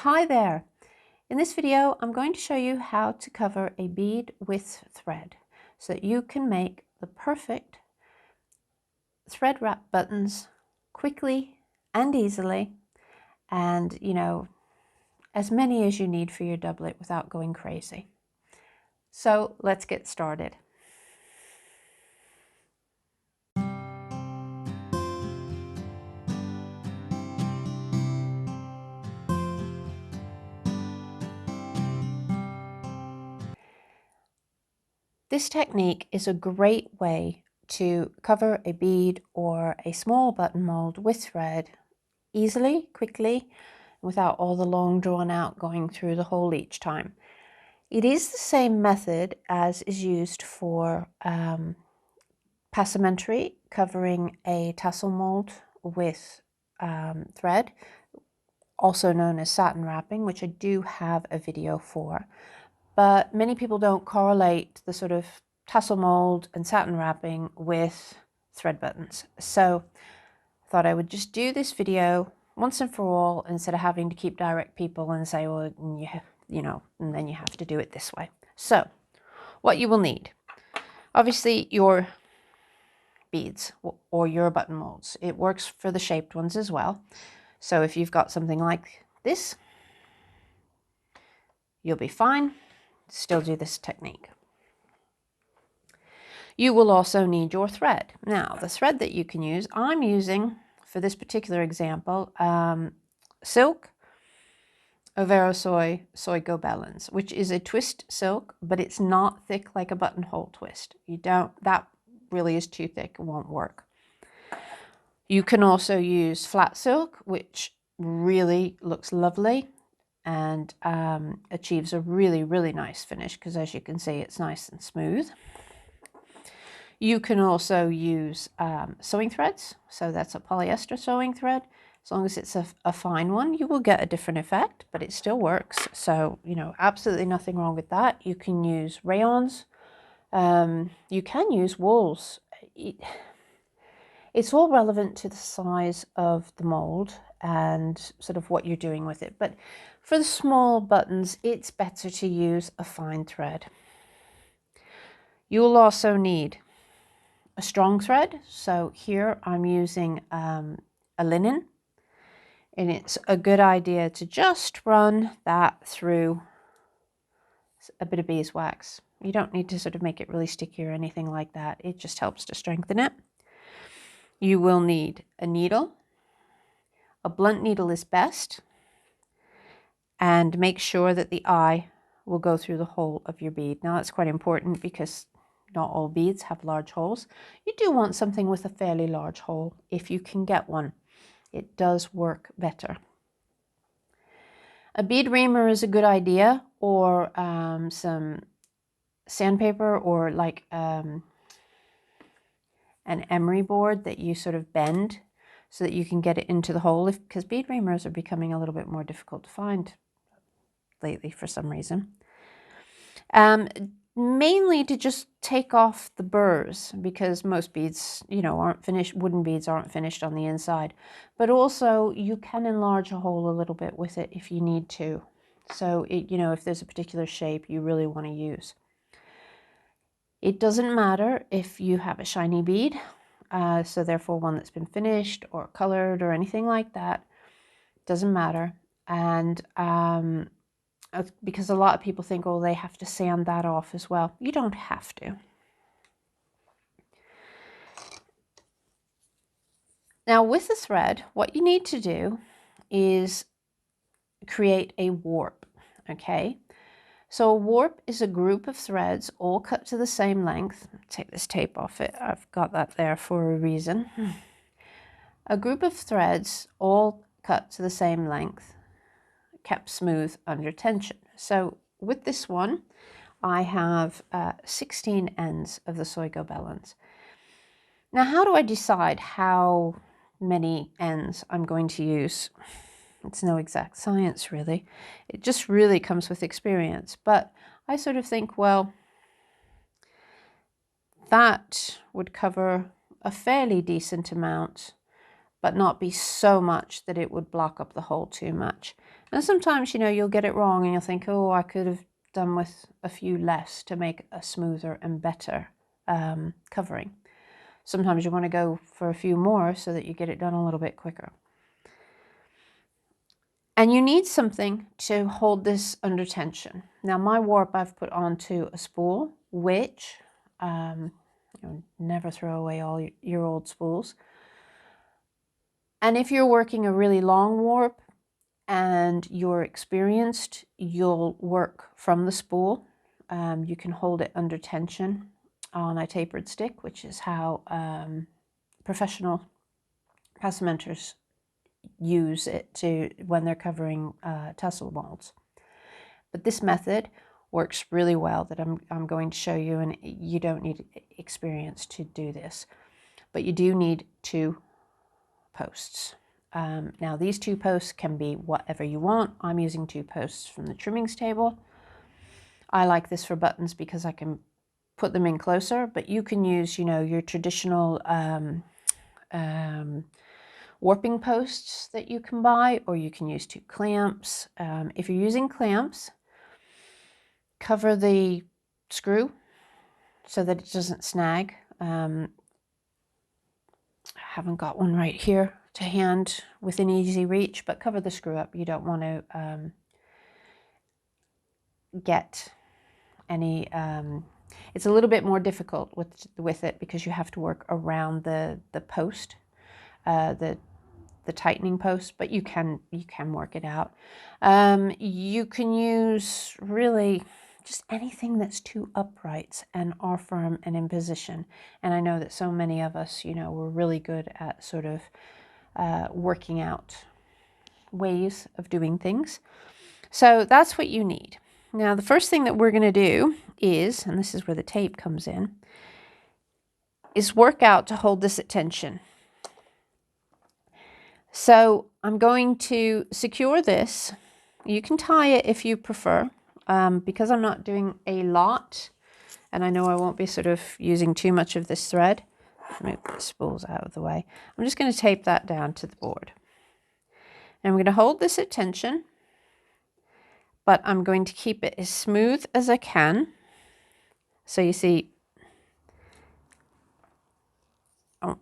Hi there! In this video I'm going to show you how to cover a bead with thread so that you can make the perfect thread wrap buttons quickly and easily, and as many as you need for your doublet without going crazy. So let's get started. This technique is a great way to cover a bead or a small button mold with thread easily, quickly, without all the long drawn out going through the hole each time. It is the same method as is used for passementerie, covering a tassel mold with thread, also known as satin wrapping, which I do have a video for. But many people don't correlate the sort of tassel mold and satin wrapping with thread buttons. So I thought I would just do this video once and for all, instead of having to keep direct people and say, well, and then you have to do it this way. So what you will need, obviously, your beads or your button molds. It works for the shaped ones as well. So if you've got something like this, you'll be fine. Still do this technique. You will also need your thread. Now, the thread that you can use, I'm using for this particular example, silk Overo soy gobelins, which is a twist silk, but it's not thick like a buttonhole twist. That really is too thick, it won't work. You can also use flat silk, which really looks lovely and achieves a really, really nice finish, because as you can see, it's nice and smooth. You can also use sewing threads. So that's a polyester sewing thread. As long as it's a fine one, you will get a different effect, but it still works. So, absolutely nothing wrong with that. You can use rayons. You can use wools. It's all relevant to the size of the mold and sort of what you're doing with it. But for the small buttons, it's better to use a fine thread. You'll also need a strong thread. So here I'm using a linen, and it's a good idea to just run that through a bit of beeswax. You don't need to sort of make it really sticky or anything like that. It just helps to strengthen it. You will need a needle. A blunt needle is best. And make sure that the eye will go through the hole of your bead. Now that's quite important because not all beads have large holes. You do want something with a fairly large hole if you can get one. It does work better. A bead reamer is a good idea, or some sandpaper, or like an emery board that you sort of bend so that you can get it into the hole, because bead reamers are becoming a little bit more difficult to find lately for some reason. Mainly to just take off the burrs, because most beads, aren't finished. Wooden beads aren't finished on the inside, but also you can enlarge a hole a little bit with it if you need to. So if there's a particular shape you really want to use. It doesn't matter if you have a shiny bead, so therefore one that's been finished or colored or anything like that. Doesn't matter. And because a lot of people think, oh, they have to sand that off as well. You don't have to. Now with the thread, what you need to do is create a warp, okay? So a warp is a group of threads all cut to the same length. Take this tape off it. I've got that there for a reason. A group of threads all cut to the same length, kept smooth under tension. So with this one, I have 16 ends of the soy gobelins. Now, how do I decide how many ends I'm going to use? It's no exact science, really. It just really comes with experience. But I sort of think, well, that would cover a fairly decent amount, but not be so much that it would block up the hole too much. And sometimes, you know, you'll get it wrong and you'll think, oh, I could have done with a few less to make a smoother and better covering. Sometimes you want to go for a few more so that you get it done a little bit quicker. And you need something to hold this under tension. Now my warp I've put onto a spool, which, you know, never throw away all your old spools. And if you're working a really long warp and you're experienced, you'll work from the spool. You can hold it under tension on a tapered stick, which is how professional passementers use it to when they're covering tassel molds. But this method works really well that I'm going to show you, and you don't need experience to do this, but you do need 2 posts. Now these 2 posts can be whatever you want. I'm using 2 posts from the trimmings table. I like this for buttons because I can put them in closer, but you can use, you know, your traditional warping posts that you can buy, or you can use 2 clamps. If you're using clamps, cover the screw so that it doesn't snag. I haven't got one right here to hand within easy reach, but cover the screw up. You don't want to get any, it's a little bit more difficult with it because you have to work around the post, the tightening post, but you can work it out. You can use really just anything that's 2 uprights and are firm and in position. And I know that so many of us, you know, we're really good at sort of working out ways of doing things. So that's what you need. Now, the first thing that we're going to do is, and this is where the tape comes in, is work out to hold this at tension. So I'm going to secure this. You can tie it if you prefer, because I'm not doing a lot, and I know I won't be sort of using too much of this thread. Move the spools out of the way. I'm just going to tape that down to the board. And I'm going to hold this at tension, but I'm going to keep it as smooth as I can. So you see, I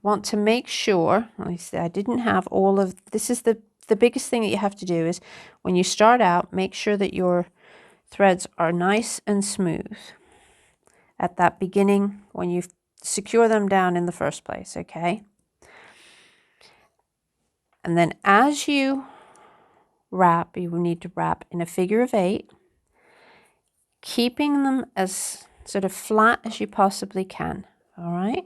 want to make sure, I didn't have all of, this is the biggest thing that you have to do is when you start out, make sure that your threads are nice and smooth at that beginning when you secure them down in the first place, okay? And then as you wrap, you will need to wrap in a figure of 8, keeping them as sort of flat as you possibly can, all right?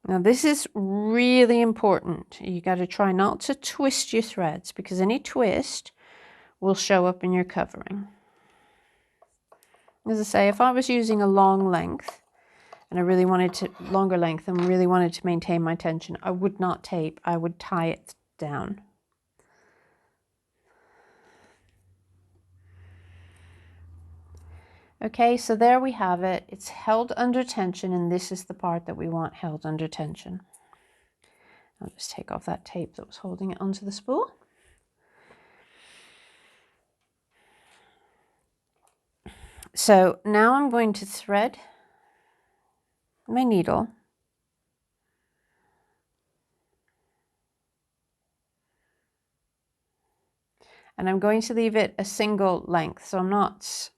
Now this is really important. You got to try not to twist your threads because any twist will show up in your covering. As I say, if I was using a long length and I really wanted to, longer length and really wanted to maintain my tension, I would not tape, I would tie it down. Okay, so there we have it. It's held under tension, and this is the part that we want held under tension. I'll just take off that tape that was holding it onto the spool. So now I'm going to thread my needle and I'm going to leave it a single length, so I'm not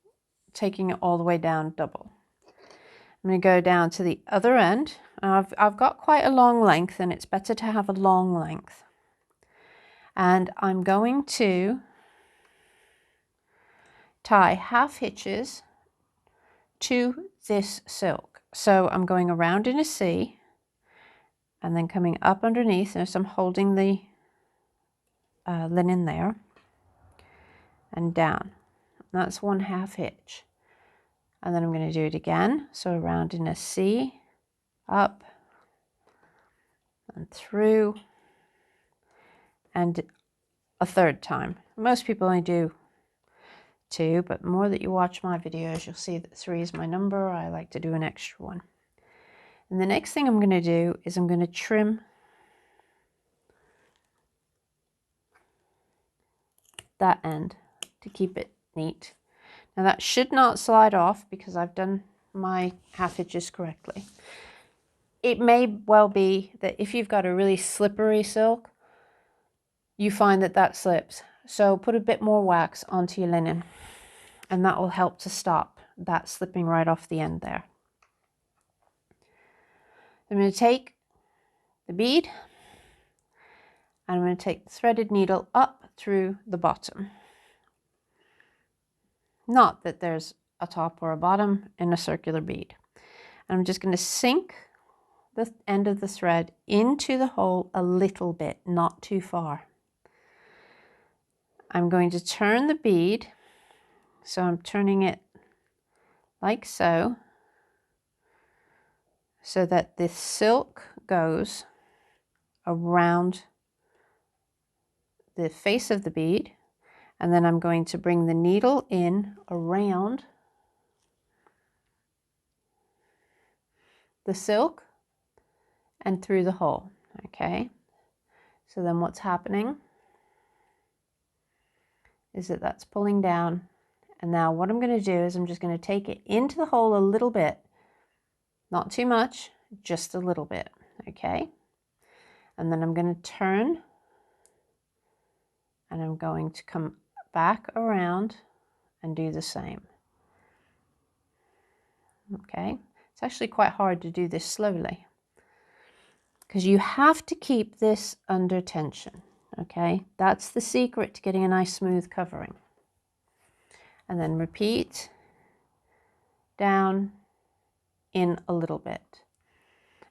taking it all the way down double. I'm going to go down to the other end. I've got quite a long length, and it's better to have a long length. And I'm going to tie half hitches to this silk. So I'm going around in a C and then coming up underneath. Notice I'm holding the linen there and down. That's 1/2 hitch. And then I'm going to do it again. So around in a C, up and through, and a third time. Most people only do 2, but the more that you watch my videos, you'll see that 3 is my number. I like to do an extra one. And the next thing I'm going to do is I'm going to trim that end to keep it neat. Now that should not slide off because I've done my half hitches correctly. It may well be that if you've got a really slippery silk, you find that that slips. So put a bit more wax onto your linen and that will help to stop that slipping right off the end there. I'm going to take the bead and I'm going to take the threaded needle up through the bottom. Not that there's a top or a bottom in a circular bead. And I'm just going to sink the end of the thread into the hole a little bit, not too far. I'm going to turn the bead, so I'm turning it like so that the silk goes around the face of the bead, and then I'm going to bring the needle in around the silk and through the hole. Okay, so then what's happening is that that's pulling down, and now what I'm going to do is I'm just going to take it into the hole a little bit, not too much, just a little bit. Okay, and then I'm going to turn and I'm going to come back around and do the same. Okay, it's actually quite hard to do this slowly because you have to keep this under tension. Okay, that's the secret to getting a nice smooth covering. And then repeat, down, in a little bit.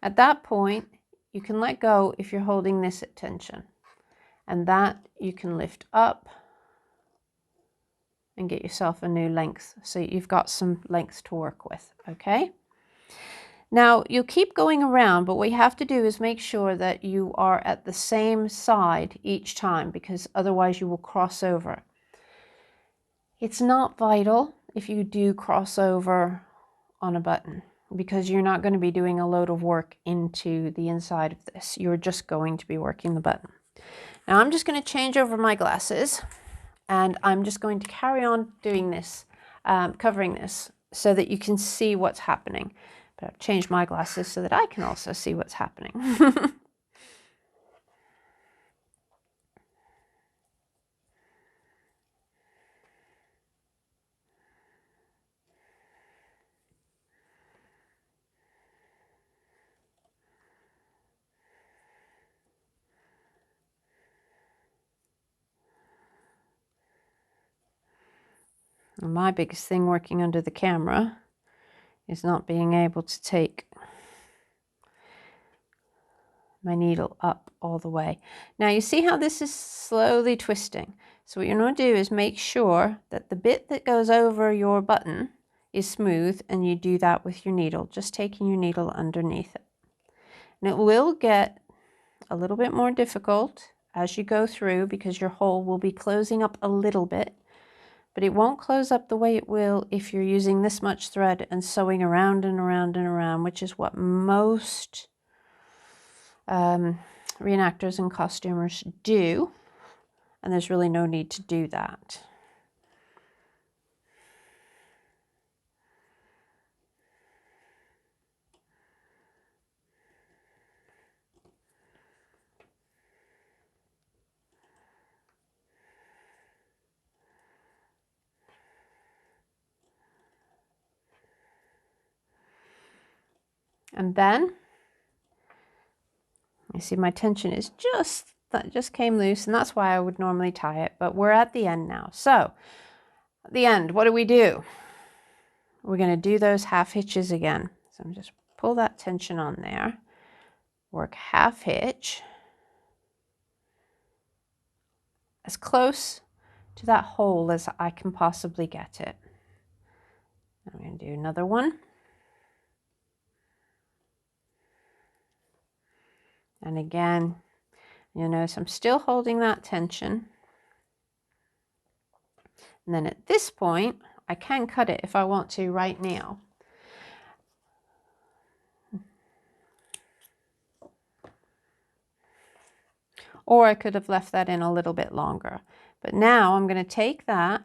At that point, you can let go if you're holding this at tension, and that you can lift up and get yourself a new length so you've got some length to work with. Okay, now you'll keep going around, but what you have to do is make sure that you are at the same side each time, because otherwise you will cross over. It's not vital if you do cross over on a button, because you're not going to be doing a load of work into the inside of this. You're just going to be working the button. Now I'm just going to change over my glasses and I'm just going to carry on doing this, covering this so that you can see what's happening. But I've changed my glasses so that I can also see what's happening. My biggest thing working under the camera is not being able to take my needle up all the way. Now you see how this is slowly twisting. So what you're going to do is make sure that the bit that goes over your button is smooth, and you do that with your needle, just taking your needle underneath it. And it will get a little bit more difficult as you go through because your hole will be closing up a little bit, but it won't close up the way it will if you're using this much thread and sewing around and around and around, which is what most reenactors and costumers do, and there's really no need to do that. And then you see my tension is that just came loose, and that's why I would normally tie it, but we're at the end now. So at the end, what do? We're going to do those half hitches again. So I'm just pull that tension on there, work half hitch as close to that hole as I can possibly get it. I'm going to do another one. And again, you'll notice I'm still holding that tension. And then at this point, I can cut it if I want to right now. or I could have left that in a little bit longer. But now I'm going to take that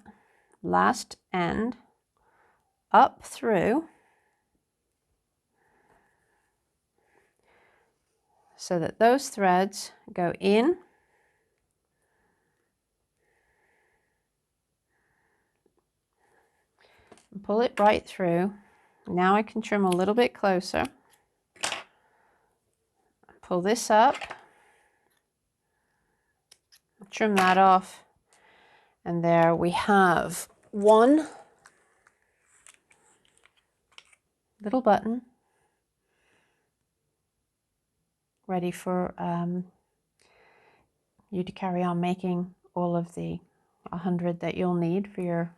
last end up through so that those threads go in and pull it right through. Now I can trim a little bit closer, pull this up, trim that off, and there we have one little button ready for you to carry on making all of the 100 that you'll need for your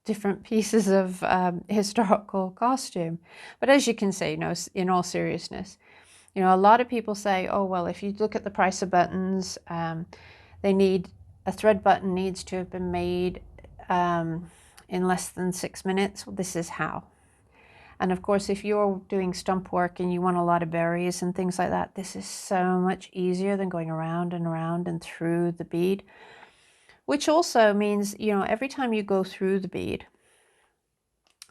different pieces of historical costume. But as you can see, you know, in all seriousness, you know, a lot of people say, oh, well, if you look at the price of buttons, they need, a thread button needs to have been made in less than 6 minutes. Well, this is how. And of course, if you're doing stump work and you want a lot of berries and things like that, this is so much easier than going around and around and through the bead, which also means, you know, every time you go through the bead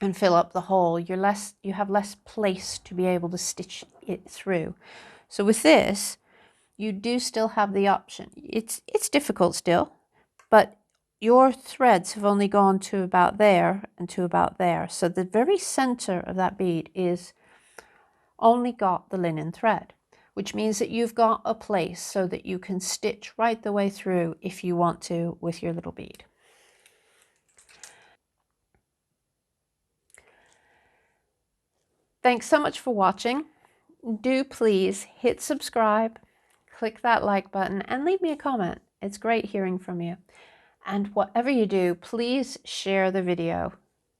and fill up the hole, you have less place to be able to stitch it through. So with this, you do still have the option. It's difficult still, but your threads have only gone to about there and to about there. So the very center of that bead is only got the linen thread, which means that you've got a place so that you can stitch right the way through if you want to with your little bead. Thanks so much for watching. Do please hit subscribe, click that like button, and leave me a comment. It's great hearing from you. And whatever you do, please share the video.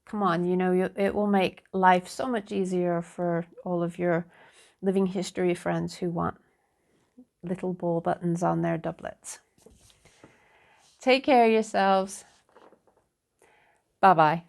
Come on, you know, it will make life so much easier for all of your living history friends who want little ball buttons on their doublets. Take care of yourselves. Bye-bye.